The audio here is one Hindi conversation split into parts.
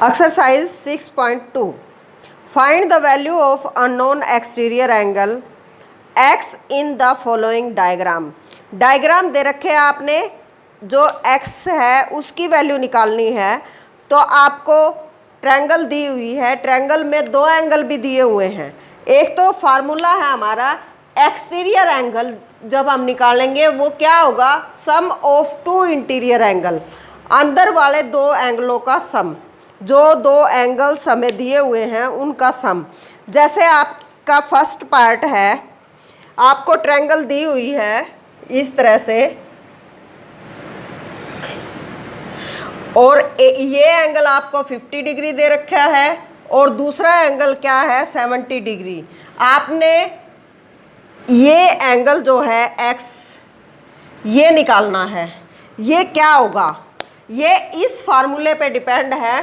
Exercise 6.2 find the value of unknown exterior angle x in the following diagram. Diagram दे रखे हैं आपने, जो x है उसकी वैल्यू निकालनी है। तो आपको ट्रायंगल दी हुई है, ट्रायंगल में दो एंगल भी दिए हुए हैं। एक तो फार्मूला है हमारा एक्सटीरियर एंगल, जब हम निकालेंगे वो क्या होगा, सम ऑफ टू इंटीरियर एंगल, अंदर वाले दो एंगलों का सम, जो दो एंगल्स हमें दिए हुए हैं उनका सम। जैसे आपका फर्स्ट पार्ट है, आपको ट्रायंगल दी हुई है इस तरह से, और ये एंगल आपको 50 डिग्री दे रखा है और दूसरा एंगल क्या है 70 डिग्री। आपने ये एंगल जो है x ये निकालना है। ये क्या होगा, ये इस फार्मूले पे डिपेंड है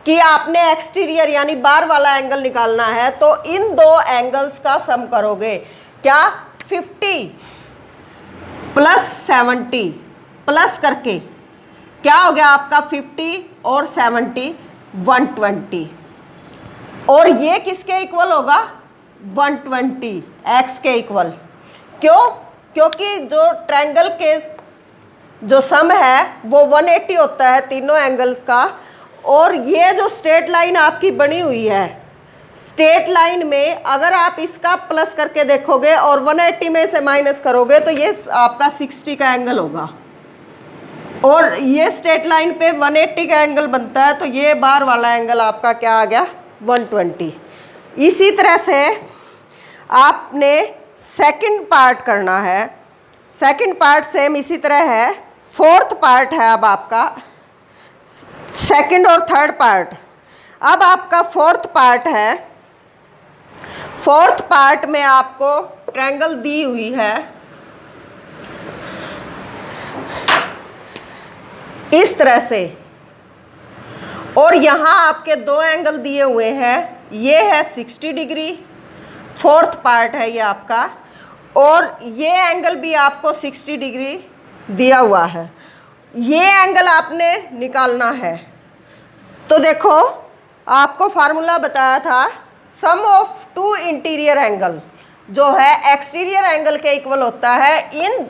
कि आपने एक्सटीरियर यानी बाहर वाला एंगल निकालना है। तो इन दो एंगल्स का सम करोगे, क्या 50 प्लस 70 प्लस करके क्या हो गया आपका 50 और 70 120, और ये किसके इक्वल होगा 120 x के इक्वल। क्यों? क्योंकि जो ट्रायंगल के जो सम है वो 180 होता है तीनों एंगल्स का। और ये जो स्ट्रेट लाइन आपकी बनी हुई है, स्ट्रेट लाइन में अगर आप इसका प्लस करके देखोगे और 180 में से माइनस करोगे तो ये आपका 60 का एंगल होगा, और ये स्ट्रेट लाइन पे 180 का एंगल बनता है। तो ये बाहर वाला एंगल आपका क्या आ गया 120। इसी तरह से आपने सेकंड पार्ट करना है। सेकंड पार्ट सेम इसी तरह है। फोर्थ पार्ट है अब आपका, सेकंड और थर्ड पार्ट। अब आपका फोर्थ पार्ट है। फोर्थ पार्ट में आपको ट्रायंगल दी हुई है इस तरह से, और यहाँ आपके दो एंगल दिए हुए हैं। ये है 60 डिग्री, फोर्थ पार्ट है ये आपका, और ये एंगल भी आपको 60 डिग्री दिया हुआ है। ये एंगल आपने निकालना है। तो देखो, आपको फार्मूला बताया था सम ऑफ टू इंटीरियर एंगल जो है एक्सटीरियर एंगल के इक्वल होता है। इन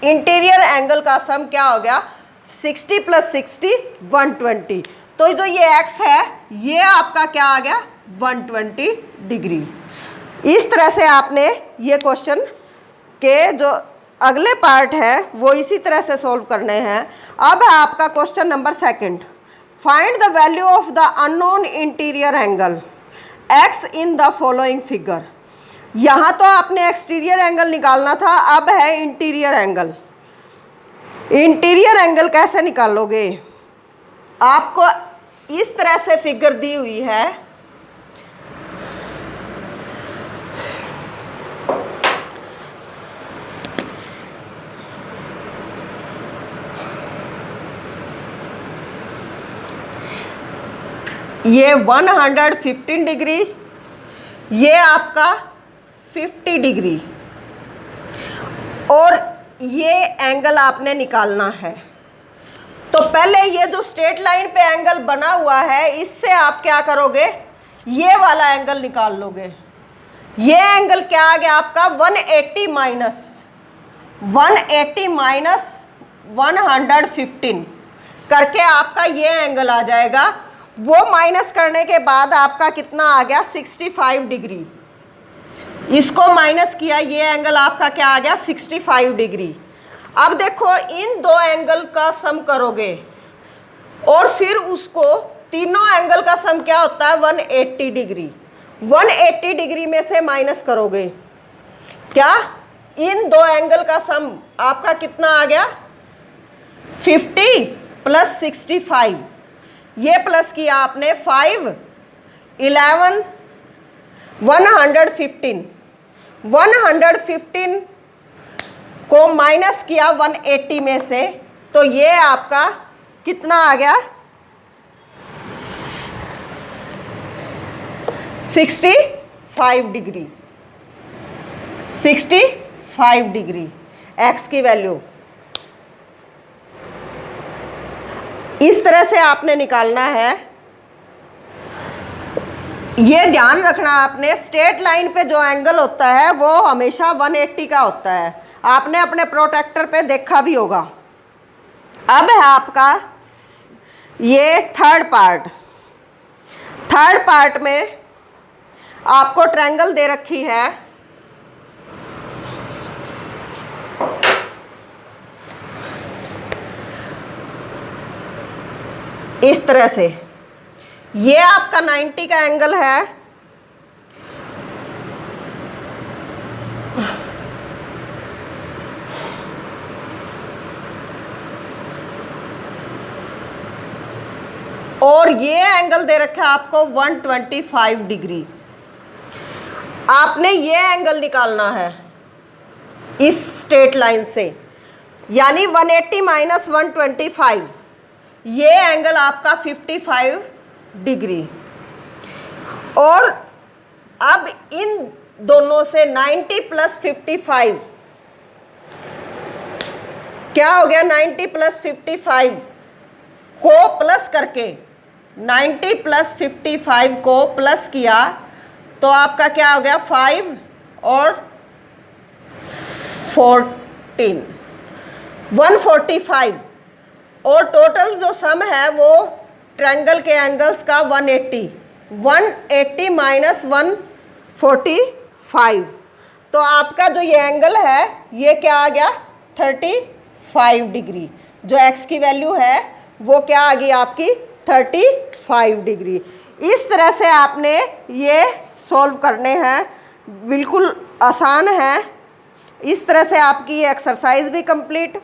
इंटीरियर एंगल का सम क्या हो गया 60 प्लस 60 120। तो जो ये x है ये आपका क्या आ गया 120 डिग्री। इस तरह से आपने ये क्वेश्चन के जो अगले पार्ट है वो इसी तरह से सॉल्व करने हैं। अब है आपका question number second, find the value of the unknown interior angle x in the following figure. यहाँ तो आपने एक्सटीरियर एंगल निकालना था, अब है इंटीरियर एंगल। इंटीरियर एंगल कैसे निकालोगे, आपको इस तरह से फिगर दी हुई है। ये 115 डिग्री, ये आपका 50 डिग्री, और ये एंगल आपने निकालना है। तो पहले ये जो स्ट्रेट लाइन पे एंगल बना हुआ है इससे आप क्या करोगे, ये वाला एंगल निकाल लोगे। ये एंगल क्या आ गया आपका 180 माइनस 115 करके आपका ये एंगल आ जाएगा। वो माइनस करने के बाद आपका कितना आ गया 65 डिग्री। इसको माइनस किया, ये एंगल आपका क्या आ गया 65 डिग्री। अब देखो, इन दो एंगल का सम करोगे और फिर उसको तीनों एंगल का सम क्या होता है 180 डिग्री। 180 डिग्री में से माइनस करोगे, क्या इन दो एंगल का सम आपका कितना आ गया 50 प्लस 65। ये प्लस किया आपने 5 11 115 को माइनस किया 180 में से, तो ये आपका कितना आ गया 65 डिग्री। 65 डिग्री x की वैल्यू इस तरह से आपने निकालना है। ये ध्यान रखना आपने, स्ट्रेट लाइन पे जो एंगल होता है वो हमेशा 180 का होता है। आपने अपने प्रोटेक्टर पे देखा भी होगा। अब है आपका ये थर्ड पार्ट। थर्ड पार्ट में आपको ट्रायंगल दे रखी है इस तरह से। ये आपका 90 का एंगल है, और ये एंगल दे रखा है आपको 125 डिग्री। आपने ये एंगल निकालना है इस स्ट्रेट लाइन से, यानी 180 माइनस 125, ये एंगल आपका 55 डिग्री। और अब इन दोनों से 90 प्लस 55 क्या हो गया, 90 प्लस 55 को प्लस करके 90 प्लस 55 को प्लस किया तो आपका क्या हो गया 5 और 14 145। और टोटल जो सम है वो ट्रायंगल के एंगल्स का 180 माइनस 145। तो आपका जो ये एंगल है ये क्या आ गया 35 डिग्री। जो x की वैल्यू है वो क्या आ गई आपकी 35 डिग्री। इस तरह से आपने ये सॉल्व करने हैं, बिल्कुल आसान है। इस तरह से आपकी ये एक्सरसाइज भी कंप्लीट